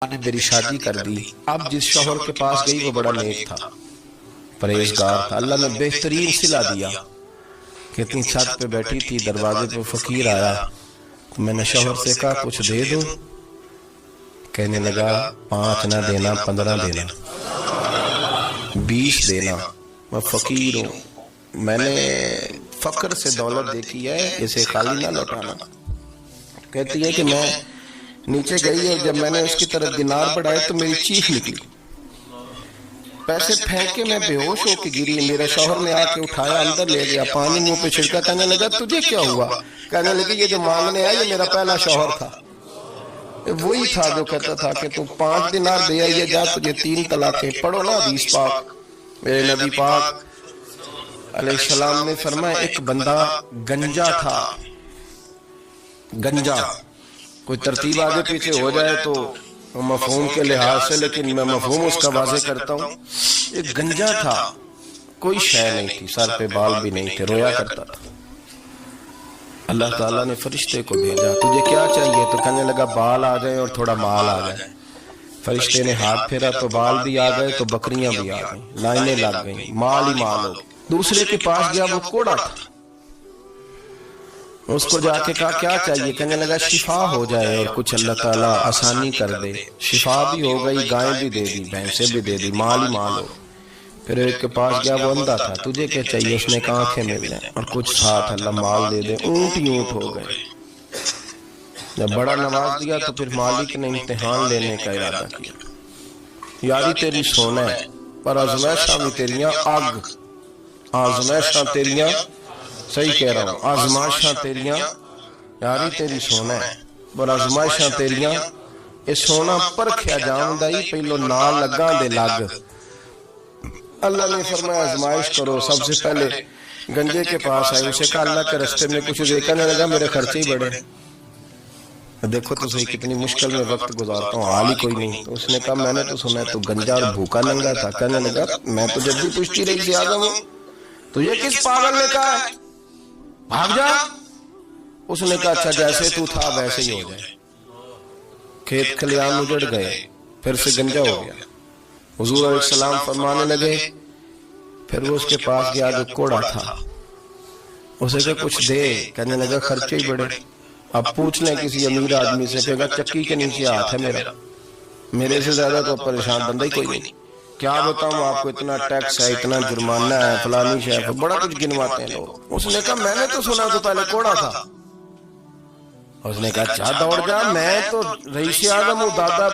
نے میری شادی کر دی۔ اب جس شوہر کے پاس گئی وہ بڑا نیک تھا، پرہیزگار تھا، اللہ نے بہترین صلہ دیا۔ کتنی چھت پہ بیٹھی تھی، دروازے پہ فقیر آیا، میں نے شوہر سے کہا کچھ دے دوں؟ کہنے لگا 5 نہ دینا، 15 دینا، 20 دینا، میں فقیر ہوں، میں نے فقر سے دولت دیکھی ہے، اسے خالی نہ لوٹانا۔ کہتی ہے کہ میں نیچے گئی اور جب میں نے اس کی طرف دینار بڑھائے تو میری چیخ نکلی، پیسے پھینک کے میں بے ہوش ہو کے گری، میرے شوہر نے آ کے اٹھایا، اندر لے گیا، پانی منہ پہ چھڑکا، کہنے لگا تجھے کیا ہوا؟ کہنے لگی یہ جو مانگنے آیا یہ میرا پہلا شوہر تھا، وہی تھا جو کہتا تھا کہ تو 5 دینار دے آئیے جا، تجھے 3 طلاقیں۔ پڑھو نا حدیث پاک، میرے نبی پاک علیہ السلام نے فرمایا ایک بندہ گنجا تھا، گنجا، کوئی ترتیب آگے پیچھے ہو جائے تو مفہوم کے لحاظ سے، لیکن میں مفہوم اس کا واضح کرتا ہوں، ایک گنجا تھا، کوئی شے نہیں تھی، سر پہ بال بھی نہیں تھے، رویا کرتا تھا۔ اللہ تعالیٰ نے فرشتے کو بھیجا، تجھے کیا چاہیے؟ تو کہنے لگا بال آ جائیں اور تھوڑا مال آ جائے۔ فرشتے نے ہاتھ پھیرا تو بال بھی آ گئے تو بکریاں بھی آ گئیں، لائنیں لگ گئیں، مال ہی مال ہو گئے۔ دوسرے کے پاس گیا، وہ کوڑا تھا، اس کو جا کے کہا کیا چاہیے؟ کہنے لگا شفا ہو جائے اور کچھ اللہ تعالیٰ آسانی کر دے۔ شفا بھی ہو گئی، گائیں بھی دے دی، بھینسیں بھی دے دی، مال ہی مال ہو۔ پھر ایک کے پاس گیا، وہ اندھا تھا، تجھے کیا چاہیے؟ اس نے کہا آنکھیں مل جائیں اور کچھ ساتھ اللہ مال دے دے۔ اونٹ ہی اونٹ ہو گئے۔ جب بڑا نواز دیا تو پھر مالک نے امتحان لینے کا ارادہ کیا، یاری تیری سونا ہے پر آزمائشاں بھی تیریاں آگ، آزمائشاں تیریاں، صحیح کہہ رہا ہوں، آزمائشاں تیریاں، یاری تیری سونا ہے پر آزمائشاں تیریاں، یہ سونا پرکھیا جاندہ ہی پہلو نال لگاں دے لگ۔ اللہ نے فرمایا آزمائش کرو۔ سب سے پہلے گنجے کے پاس آئے، اسے کہا اللہ کے رستے میں کچھ دے، کہنے لگا میرے خرچے ہی بڑے، دیکھو تو صحیح کتنی مشکل میں وقت گزارتا ہوں، حال ہی کوئی نہیں۔ تو اس نے کہا میں نے تو سنا ہے تو گنجا اور بھوکا ننگا تھا۔ کہنے لگا میں تو جب بھی پوچھتی رہی سے آدم ہوں، تو یہ کس پاگل نے کہا ہے بھاگ جا؟ اس نے کہا اچھا جیسے تو تھا ویسے ہی ہو جائے۔ کھیت کھلیان اجڑ گئے، پھر سے گنجا ہو گیا۔ حضور علیہ السلام فرمانے لگے، پھر وہ اس کے پاس گیا جو کوڑا تھا، اسے کہ کچھ دے، کہنے لگا خرچے ہی بڑے۔ اب پوچھ لیں کسی امیر آدمی سے، کہے گا چکی کے نیچے ہاتھ ہے میرا، میرے سے زیادہ تو پریشان بندہ ہی کوئی نہیں، کیا بتاؤں آپ کو، اتنا ٹیکس ہے، اتنا جرمانہ ہے، فلانی شے ہے، بڑا کچھ گنواتے ہیں لوگ۔ اس نے کہا میں نے تو سنا تو پہلے کوڑا تھا۔ اس نے کہا اچھا دوڑ جا، میں تو رئیس اعظم ہوں، دادا